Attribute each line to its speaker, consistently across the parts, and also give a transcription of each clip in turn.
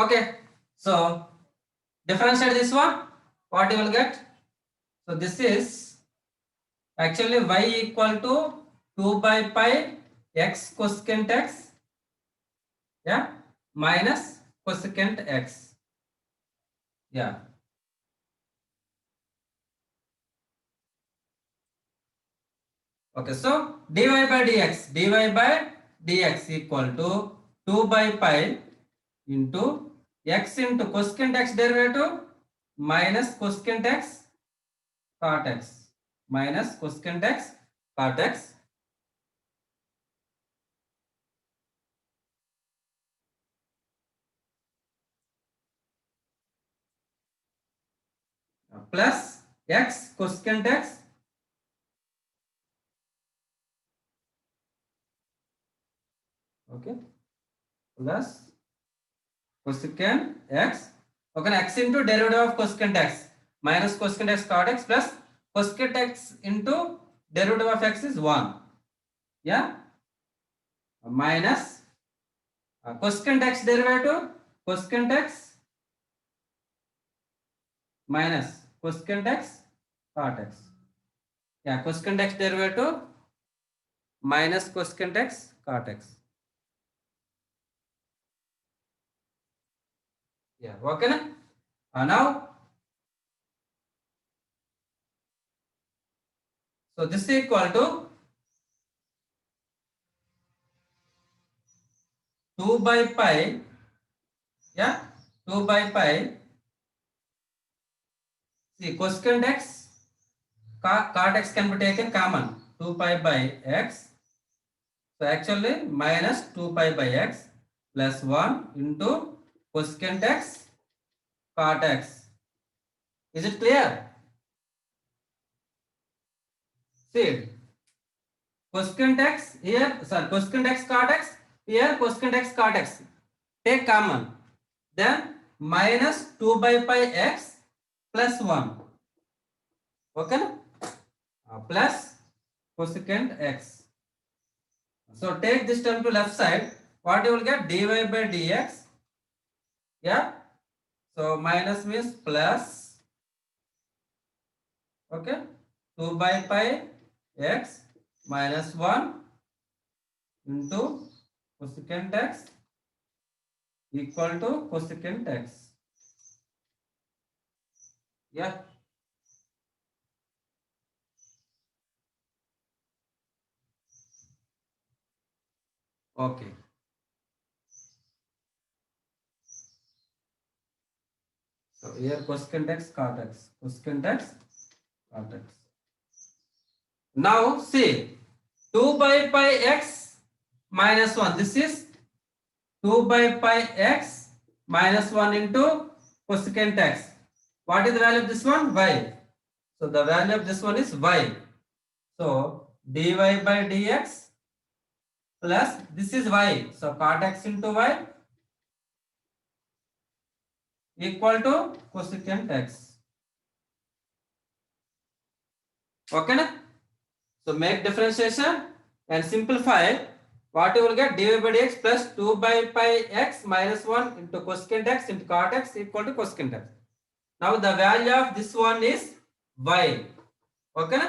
Speaker 1: Okay, so differentiate this one, what you will get? So this is actually y equal to 2 by pi x cosecant x, yeah, minus cosecant x, yeah. Okay, so dy by dx equal to 2 by pi into x into cosecant x derivative minus cosecant x cot x minus cosecant x cot x plus x cosecant x, okay, plus cosecant x, okay, x into derivative of cosecant x minus cosecant x cot x plus cosecant x into derivative of x is 1, yeah, minus cosecant x derivative cosecant x minus cosecant x cot x, yeah, cosecant x derivative minus cosecant x cot x, yeah, okay na? Now so this is equal to 2 by pi, yeah, 2 by pi, see cosecant x cot x can be taken common, 2 pi by x, so actually minus 2 pi by x plus 1 into cosecant x cot x. Is it clear? See, cosecant x here, sorry, cosecant x cot x, here cosecant x cot x. Take common. Then minus 2 by pi x plus 1. Okay? Plus cosecant x. So take this term to left side. What you will get? Dy by dx. Yeah. So minus means plus. Okay. 2 by pi x minus 1 into cosecant x equal to cosecant x. Yeah. Okay. So here cosecant x cot x. Cosecant x cot x. Now see 2 by pi x minus 1. This is 2 by pi x minus 1 into cosecant x. What is the value of this one? Y. So the value of this one is y. So dy by dx plus this is y. So cot x into y equal to cosecant x. Okay na? So make differentiation and simplify. What you will get? Dy by dx plus 2 by pi x minus 1 into cosecant x into cot x equal to cosecant x. Now the value of this one is y. Okay.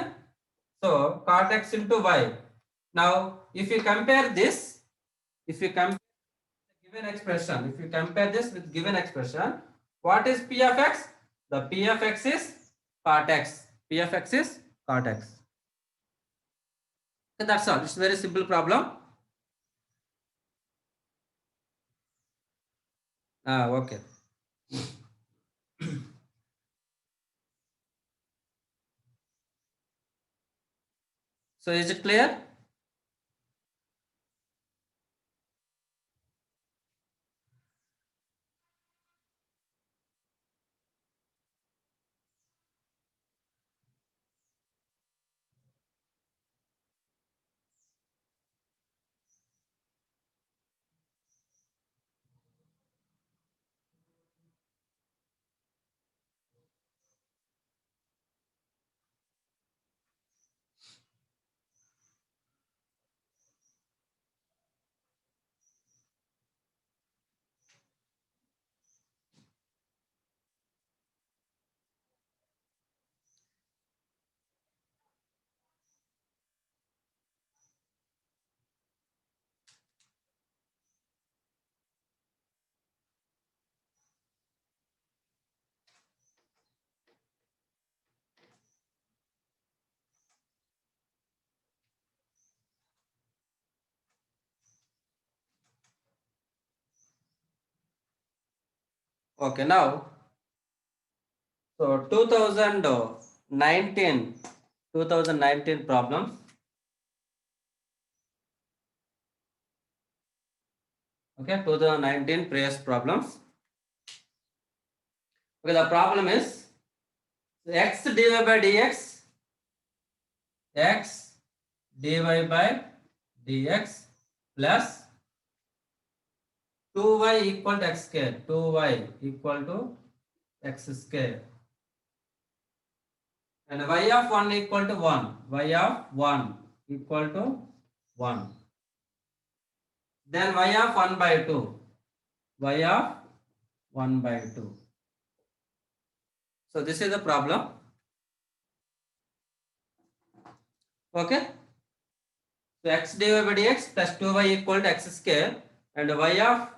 Speaker 1: So cot x into y. Now if you compare this, if you compare given expression, if you compare this with given expression, what is p of x? The p of x is cot x. P of x is cot x. Okay, that's all. It's a very simple problem. Okay. So is it clear? Okay, now, so 2019 problems. Okay, 2019 previous problems. Okay, the problem is x dy by dx, x dy by dx plus 2y equal to x square, 2y equal to x square, and y of 1 equal to 1, y of 1 equal to 1, then y of 1 by 2, y of 1 by 2. So this is the problem. Okay, so x dy by dx plus 2y equal to x square, and y of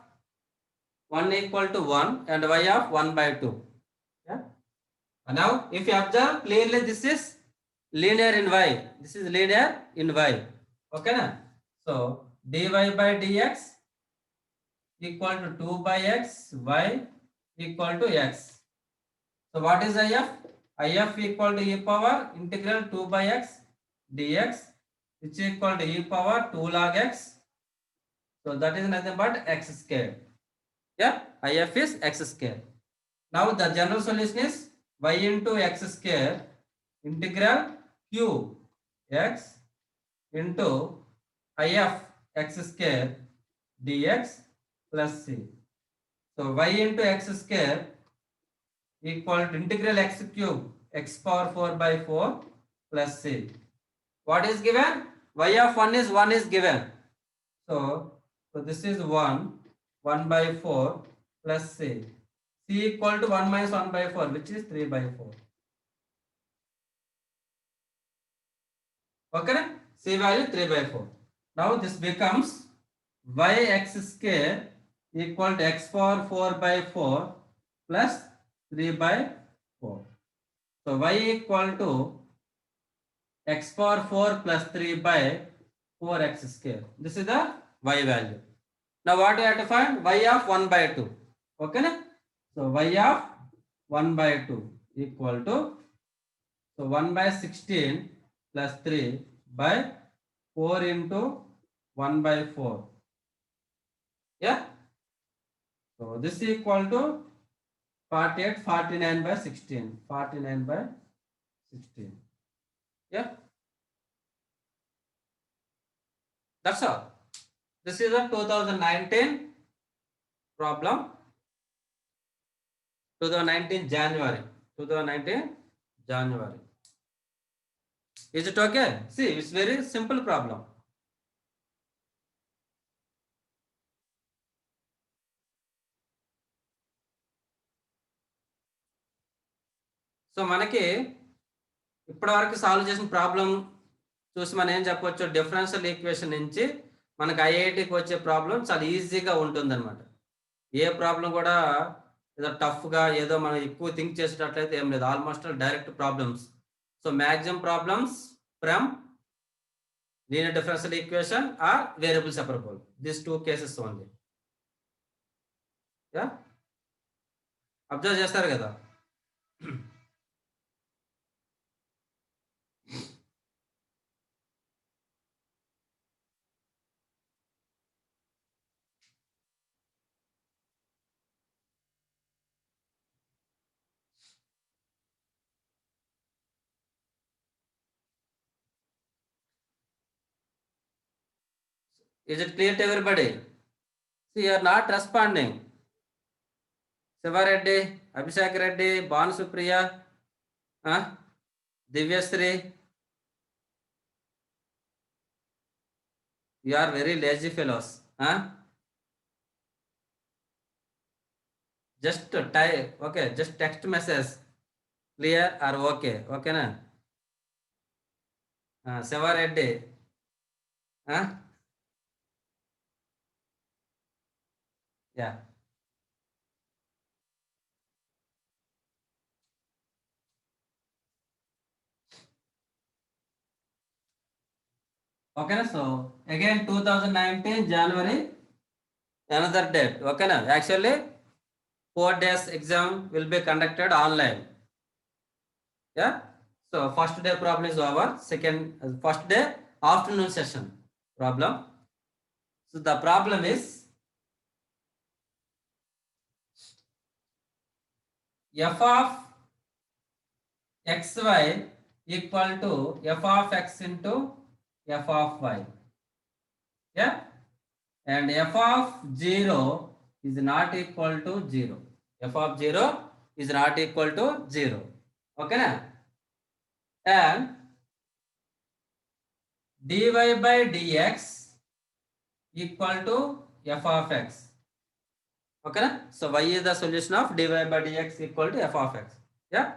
Speaker 1: 1 equal to 1, and y of 1 by 2. Yeah. And now if you observe clearly, this is linear in y, this is linear in y. Okay na? So dy by dx equal to 2 by x, y equal to x. So what is if? If equal to e power integral 2 by x dx, which equal to e power 2 log x. So that is nothing but x square. Yeah, if is x square. Now the general solution is y into x square integral q x into if x square dx plus c. So y into x square equal to integral x cube x power 4 by 4 plus c. What is given? Y of 1 is given. So this is 1 by 4 plus c. C equal to 1 minus 1 by 4, which is 3 by 4. Okay, c value 3 by 4. Now this becomes yx square equal to x power 4 by 4 plus 3 by 4. So y equal to x power 4 plus 3 by 4x square. This is the y value. Now what we have to find? Y of 1 by 2. Okay na? So y of 1 by 2 equal to, so 1 by 16 plus 3 by 4 into 1 by 4. Yeah. So this is equal to 48, 49 by 16. 49 by 16. Yeah. That's all. This is a 2019 problem. 2019 January. 2019 January. Is it okay? See, it's very simple problem. So మనకి ఇప్పటివరకు solve చేసిన problem చూసి మనం ఏం చెప్పవచ్చు, differential equation నుంచి మనకు ఐఐటికి వచ్చే ప్రాబ్లం చాలా ఈజీగా ఉంటుందన్నమాట. ఏ ప్రాబ్లం కూడా ఏదో టఫ్గా ఏదో మనం ఎక్కువ థింక్ చేసేటట్లయితే ఏం లేదు. Almost direct problems. So maximum problems from linear differential equation or variable separable. This 2 cases only. Yeah, observe చేస్తారు కదా. Is it clear to everybody? See, you are not responding. Siva Reddy, Abhishek Reddy, Bhan Supriya, Divyasri. You are very lazy fellows. Just type, okay, just text message. Clear or okay? Okay na? Siva Reddy. Yeah. Okay na? So again 2019 January, another date. Okay na? Actually 4 days exam will be conducted online. Yeah. So first day problem is over. First day afternoon session problem. So the problem is f of xy equal to f of x into f of y. Yeah. And f of 0 is not equal to 0. F of 0 is not equal to 0. Okay na? And dy by dx equal to f of x. Okay na? So y is the solution of dy by dx equal to f of x. Yeah.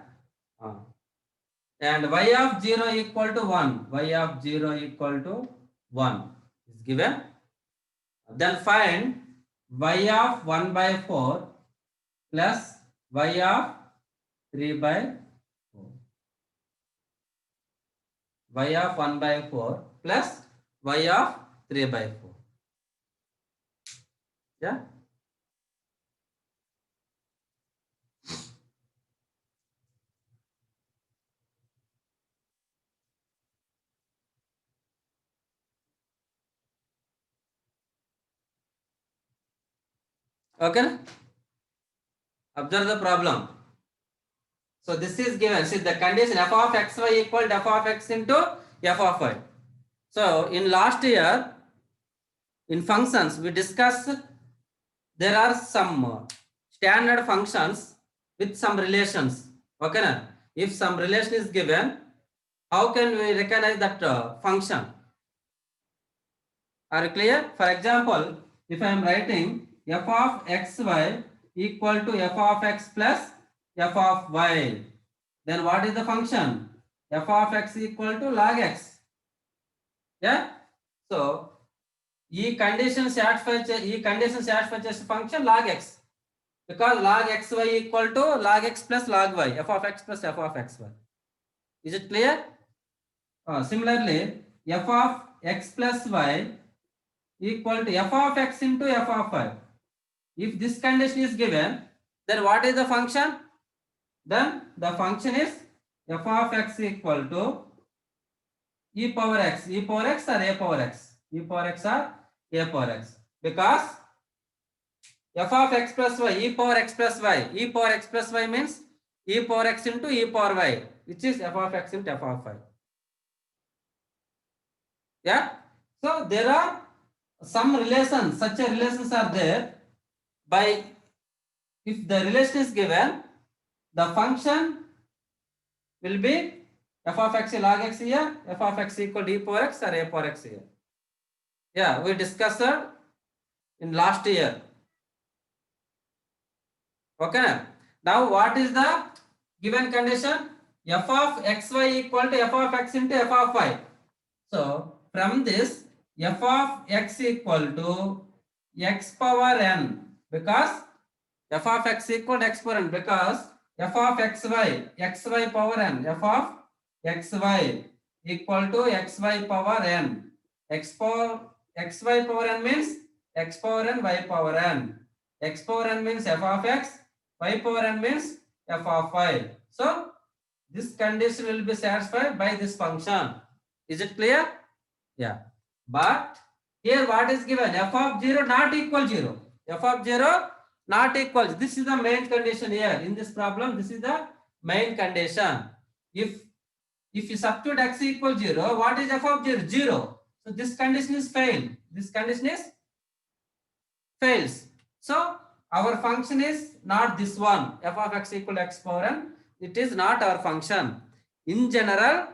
Speaker 1: And y of 0 equal to 1. Y of 0 equal to 1 is given. Then find y of 1 by 4 plus y of 3 by 4. Y of 1 by 4 plus y of 3 by 4. Yeah. Okay. Observe the problem. So this is given. See the condition f of xy equal to f of x into f of y. So in last year in functions we discussed there are some standard functions with some relations. Okay na? If some relation is given, how can we recognize that function? Are you clear? For example, if I am writing f of xy equal to f of x plus f of y, then what is the function? F of x equal to log x. Yeah. So E condition satisfies function log x, because log xy equal to log x plus log y, f of x plus f of xy. Is it clear? Similarly, f of x plus y equal to f of x into f of y. If this condition is given, then what is the function? Then the function is f of x equal to e power x or a power x, e power x or a power x, because f of x plus y, e power x plus y means e power x into e power y, which is f of x into f of y. Yeah. So there are some relations, such a relations are there. By if the relation is given, the function will be f of x log x here, f of x equal to e power x or a power x here. Yeah, we discussed in last year. Okay. Now what is the given condition? F of xy equal to f of x into f of y. So from this, f of x equal to x power n, because f of x equal to x power n, because f of xy power n, f of xy equal to xy power n. Xy power n means x power n, y power n. X power n means f of x, y power n means f of y. So this condition will be satisfied by this function. Is it clear? Yeah. But here what is given? F of 0 not equal 0. F of 0 not equal. This is the main condition here. In this problem, this is the main condition. If you substitute x equal 0, what is f of 0? 0. So this condition is failed. This condition is fails. So our function is not this one, f of x equal to x power n. It is not our function. In general,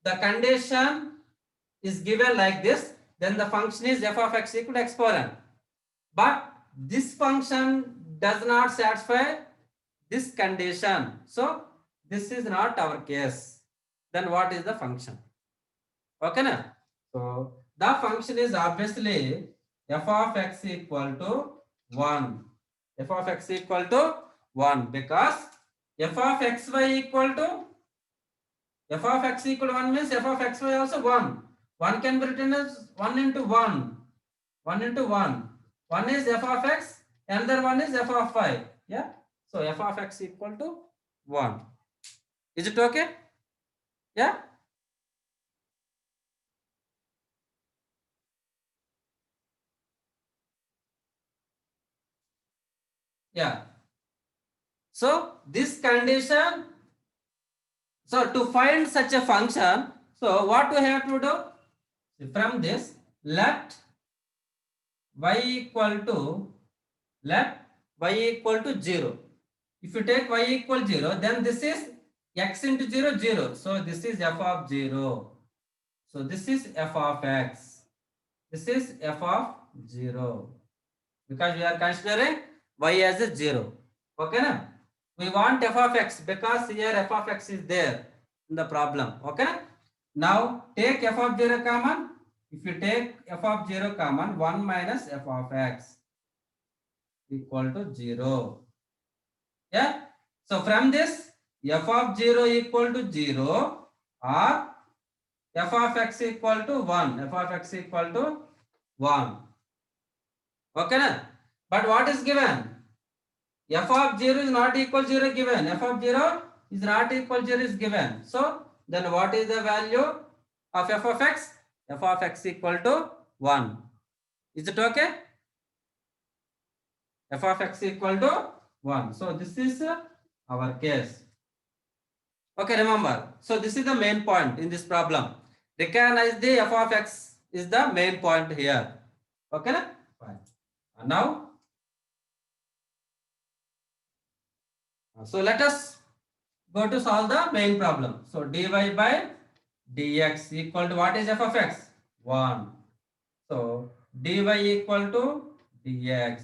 Speaker 1: the condition is given like this, then the function is f of x equal to x power n. But this function does not satisfy this condition. So this is not our case. Then what is the function? Okay na? So the function is obviously f of x equal to 1. F of x equal to 1, because f of xy equal to f of x equal to 1 means f of xy also 1. 1 can be written as 1 into 1. 1 into 1. 1 is f of x Another one is f of y. Yeah. So f of x equal to 1. Is it okay? Yeah. Yeah. So this condition, so to find such a function, so what we have to do? From this, let y equal to, let y equal to 0. If you take y equal 0, then this is x into 0, 0. So this is f of 0. So this is f of x. This is f of 0. Because we are considering y as a 0. Okay na? We want f of x because here f of x is there in the problem. Okay na? Now take f of 0 common. If you take f of 0 common, 1 minus f of x equal to 0. Yeah. So from this, f of 0 equal to 0 or f of x equal to 1. F of x equal to 1. Okay na? But what is given? F of 0 is not equal 0 given. F of 0 is not equal 0 is given. So then what is the value of f of x? F of x equal to 1. Is it okay? F of x equal to 1. So this is our case. Okay, remember. So this is the main point in this problem. Recognize the f of x is the main point here. Okay, na? Fine. Now, so let us go to solve the main problem. So dy by dx equal to what is f of x? 1. So dy equal to dx.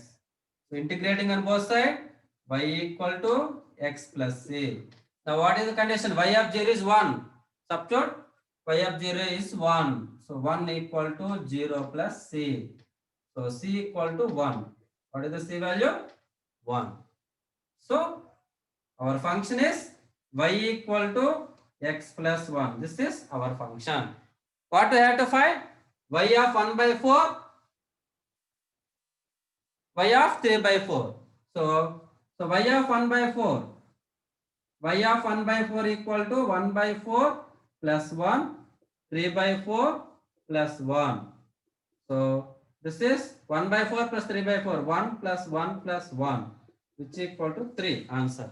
Speaker 1: So integrating on both sides, y equal to x plus c. Now what is the condition? Y of 0 is 1. Substitute y of 0 is 1. So 1 equal to 0 plus c. So c equal to 1. What is the c value? 1. So our function is y equal to x plus 1. This is our function. What we have to find? Y of 1 by 4, y of 3 by 4. So y of 1 by 4. Y of 1 by 4 equal to 1 by 4 plus 1, 3 by 4 plus 1. So this is 1 by 4 plus 3 by 4. 1 plus 1 plus 1, which equal to 3. Answer.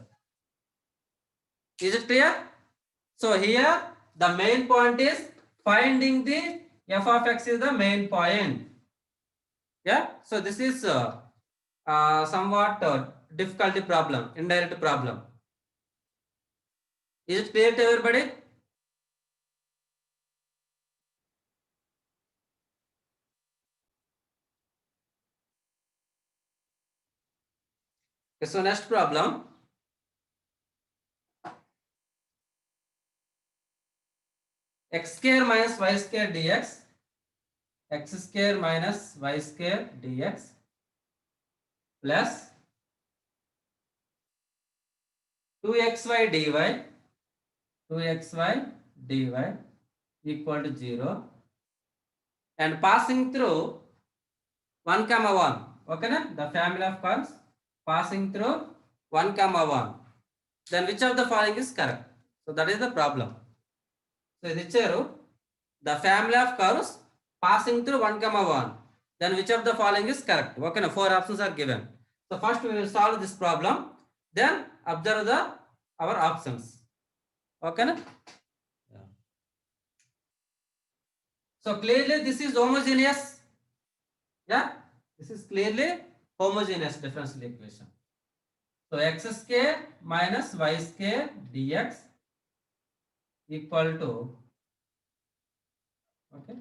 Speaker 1: Is it clear? So here the main point is finding the f of x is the main point. Yeah. So this is somewhat difficulty problem, indirect problem. Is it clear to everybody? Okay, so next problem. X square minus y square dx. X square minus y square dx plus 2xy dy. 2xy dy equal to 0. And passing through 1 comma 1. Okay, na? The family of curves passing through 1 comma 1. Then which of the following is correct? So that is the problem. So the family of curves passing through 1 comma 1. Then which of the following is correct? Okay, now 4 options are given. So first we will solve this problem. Then observe our options. Okay, na? Yeah. So clearly this is homogeneous. Yeah, this is clearly homogeneous differential equation. So x square minus y square dx equal to, okay,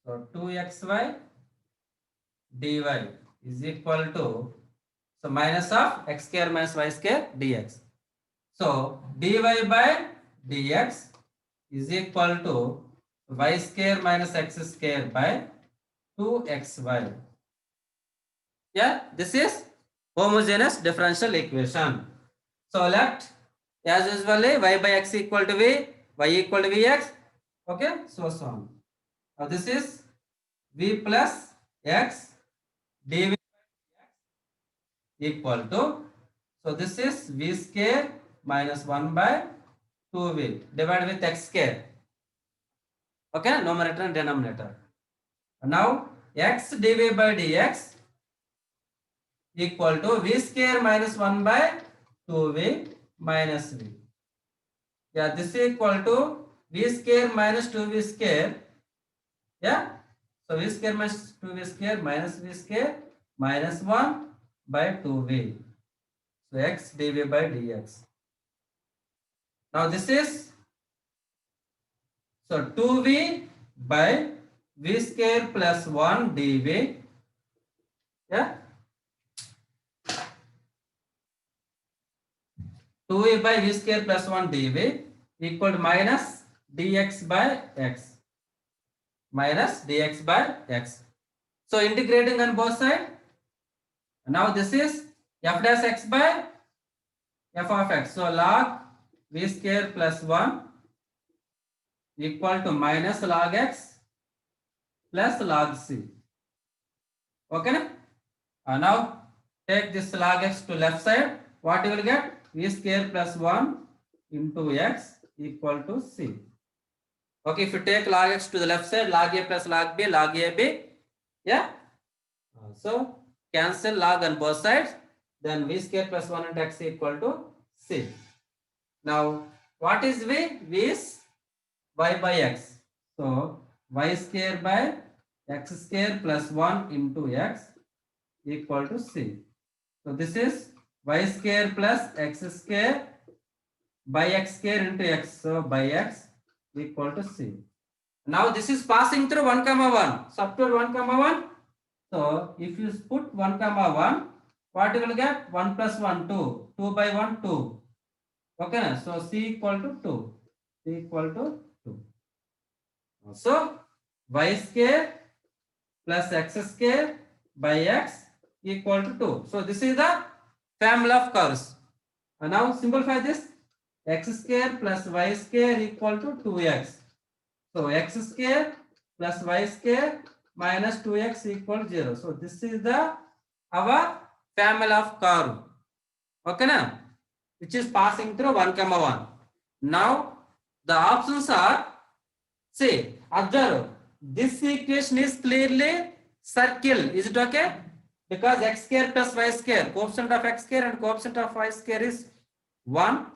Speaker 1: so 2xy dy is equal to, so minus of x square minus y square dx. So dy by dx is equal to y square minus x square by 2xy. Yeah, this is homogeneous differential equation. So let, as usually, y by x equal to v, y equal to vx. Okay, so on. Now this is v plus x dv equal to, so this is v square minus 1 by 2v divided with x square. Okay, numerator and denominator. Now x dv by dx equal to v square minus 1 by 2v minus v. Yeah, this is equal to v square minus 2v square. Yeah, so v square minus 2v square minus v square minus 1 by 2v. So x dv by dx. Now this is, so 2v by v square plus 1 dv. Yeah, 2v by v square plus 1 dv equal to minus dx by x. Minus dx by x. So integrating on both sides. Now this is f dash x by f of x. So log v square plus 1 equal to minus log x plus log c. Okay. Now take this log x to left side. What you will get? V square plus 1 into x equal to c. Okay, if you take log x to the left side, log a plus log b, log a b. Yeah. So cancel log on both sides. Then v square plus 1 into x equal to c. Now what is v? V is y by x. So y square by x square plus 1 into x equal to c. So this is y square plus x square by x square into x. So by x equal to c. Now this is passing through 1 comma 1. Substitute 1 comma 1. So if you put 1 comma 1, what you will get? 1 plus 1, 2. 2 by 1, 2. Okay, so c equal to 2. C equal to 2. So y square plus x square by x equal to 2. So this is the family of curves. And now simplify this. X square plus y square equal to 2x. So x square plus y square minus 2x equal to 0. So this is the our family of curve. Okay now, which is passing through 1 comma 1. Now the options are, see, observe, this equation is clearly circle. Is it okay? Because x square plus y square, coefficient of x square and coefficient of y square is 1.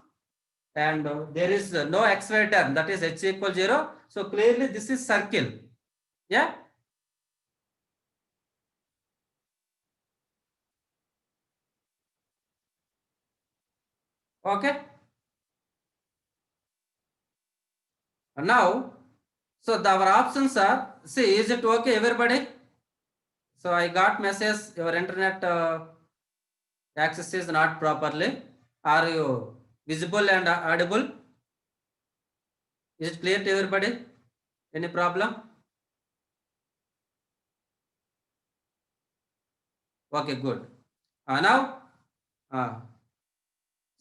Speaker 1: And there is no xy term, that is h equal 0. So clearly this is circle. Yeah. Okay. Now, so our options are, see, is it okay everybody? So I got message, your internet access is not properly. Are you visible and audible? Is it clear to everybody? Any problem? Okay, good. Now,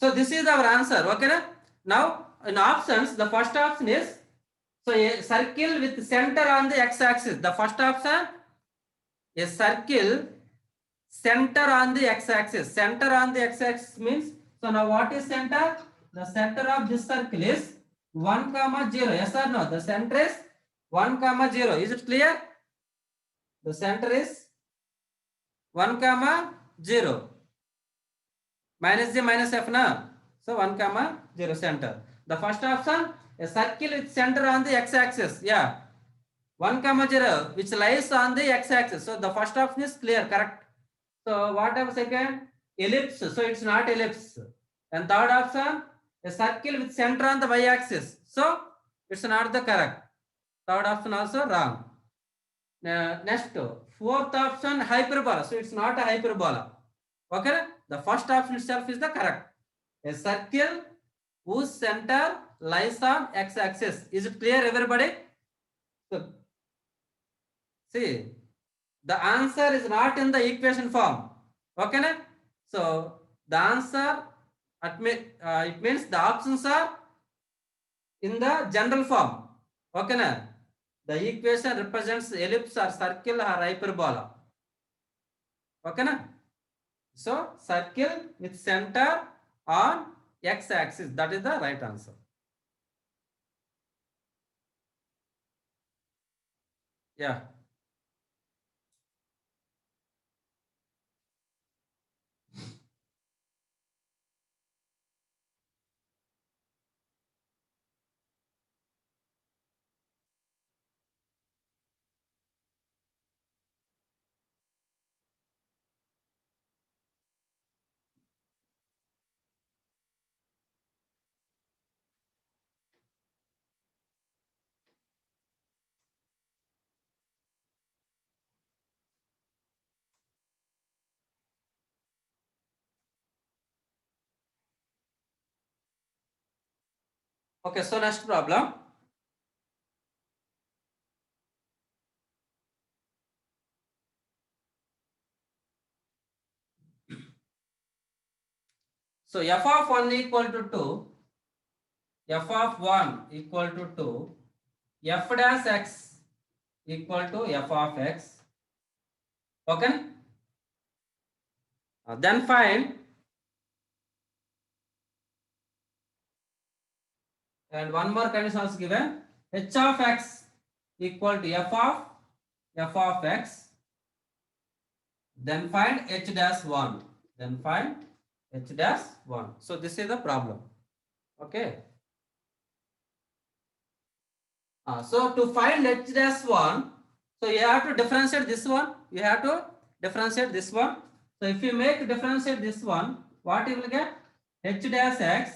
Speaker 1: so this is our answer. Okay. Now in options, the first option is, so a circle with center on the x-axis. The first option, a circle center on the x-axis. Center on the x-axis means, so now what is center? The center of this circle is 1 comma 0. Yes or no? The center is 1 comma 0. Is it clear? The center is 1 comma 0. Minus j minus f na. So 1 comma 0 center. The first option, a circle with center on the x-axis. Yeah. 1 comma 0 which lies on the x-axis. So the first option is clear, correct. So what have second? Ellipse. So it's not ellipse. And third option, a circle with center on the y-axis. So it's not the correct. Third option also wrong. Next, fourth option, hyperbola. So it's not a hyperbola. Okay. The first option itself is the correct. A circle whose center lies on x-axis. Is it clear, everybody? So, see, the answer is not in the equation form. Okay. So the answer, it means the options are in the general form. Okay. The equation represents ellipse or circle or hyperbola. Okay. So circle with center on x axis. That is the right answer. Yeah. Okay, so next problem. So f of 1 equal to 2, f of 1 equal to 2, f dash x equal to f of x. Okay. Then find, and one more condition is given, h of x equal to f of x. Then find h dash 1. Then find h dash 1. So this is the problem. Okay. So to find h dash 1, so you have to differentiate this one. You have to differentiate this one. So if you make differentiate this one, what you will get? H dash x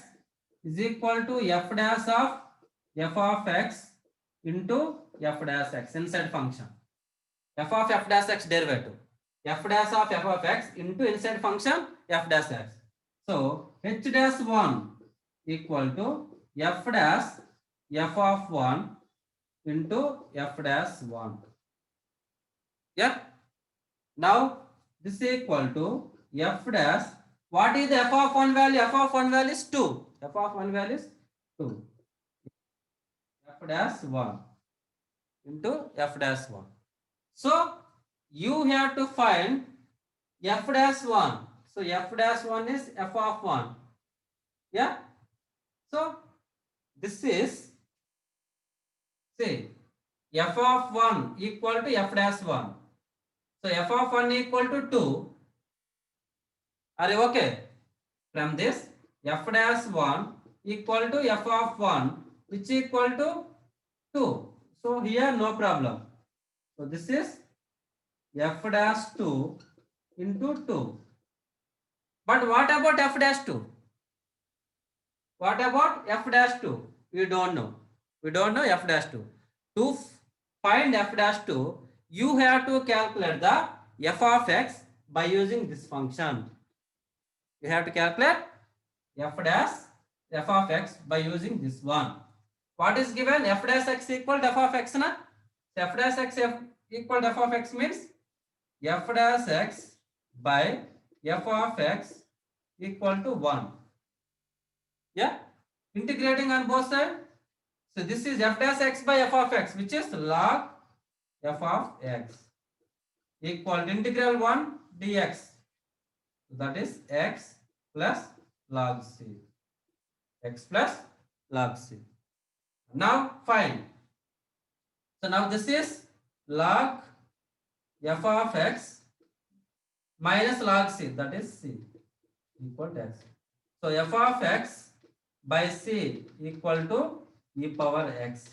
Speaker 1: is equal to f dash of f of x into f dash x inside function. F of f dash x derivative. F dash of f of x into inside function f dash x. So h dash 1 equal to f dash f of 1 into f dash 1. Yeah. Now this is equal to f dash. What is the f of 1 value? F of 1 value is 2. F of 1 value is 2. F dash 1 into f dash 1. So you have to find f dash 1. So f dash 1 is f of 1. Yeah. So this is, say, f of 1 equal to f dash 1. So f of 1 equal to 2. Are you okay? From this, f dash 1 equal to f of 1, which equal to 2. So here no problem. So this is f dash 2 into 2. But what about f dash 2? What about f dash 2? We don't know. We don't know f dash 2. To find f dash 2, you have to calculate the f of x by using this function. You have to calculate f dash f of x by using this one. What is given? F dash x equal to f of x na? F dash x equal to f of x means f dash x by f of x equal to 1. Yeah, integrating on both sides. So this is f dash x by f of x, which is log f of x equal to integral 1 dx. That is x plus log c. X plus log c. Now find. So now this is log f of x minus log c, that is c equal to x. So f of x by c equal to e power x.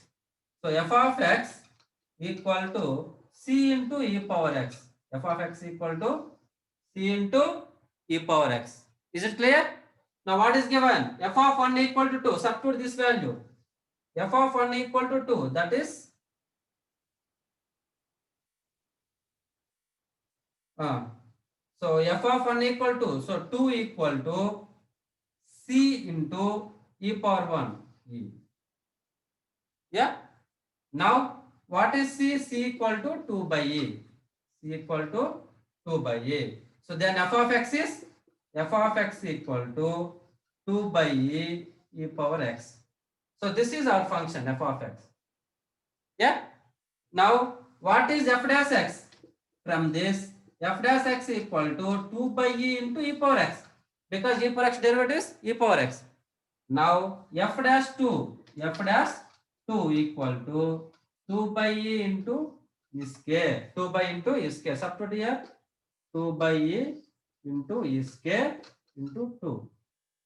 Speaker 1: So f of x equal to c into e power x. F of x equal to c into e power x. Is it clear? Now what is given? F of 1 equal to 2. Substitute this value. F of 1 equal to 2. That is so f of 1 equal to, so 2 equal to c into e power 1 e. Yeah. Now what is c? C equal to 2 by e. C equal to 2 by e. So then f of x is f of x equal to 2 by e power x. So this is our function f of x. Yeah. Now what is f dash x? From this, f dash x equal to 2 by e into e power x, because e power x derivative is e power x. Now f dash 2 equal to 2 by e into e square. 2 by into e square. Substitute here 2 by e into e square into 2.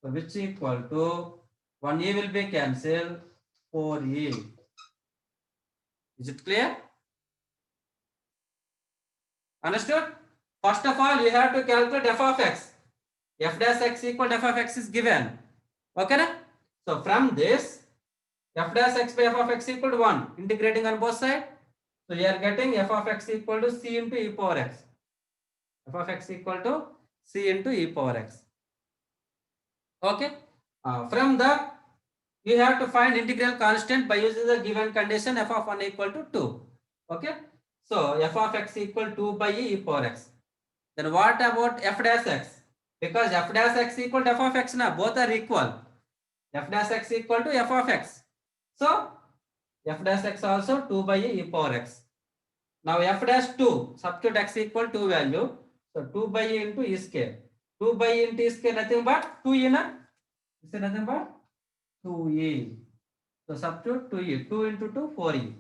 Speaker 1: So which equal to 1e will be cancelled, 4e. Is it clear? Understood? First of all, you have to calculate f of x. F dash x equal to f of x is given. Okay? Na? So from this, f dash x by f of x equal to 1. Integrating on both sides. So you are getting f of x equal to c into e power x. F of x equal to c into e power x. Okay? From the, you have to find integral constant by using the given condition f of 1 equal to 2. Okay? So f of x equal to 2 by e power x. Then what about f dash x? Because f dash x equal to f of x now, both are equal. F dash x equal to f of x. So f dash x also 2 by e power x. Now f dash 2, substitute x equal to value. So 2 by e into e square. 2 by e into e square nothing but 2e na? This is nothing but 2e. So substitute 2e. 2 into 2, 4e.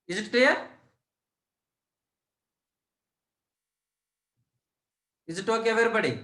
Speaker 1: Is it clear? Is it okay everybody?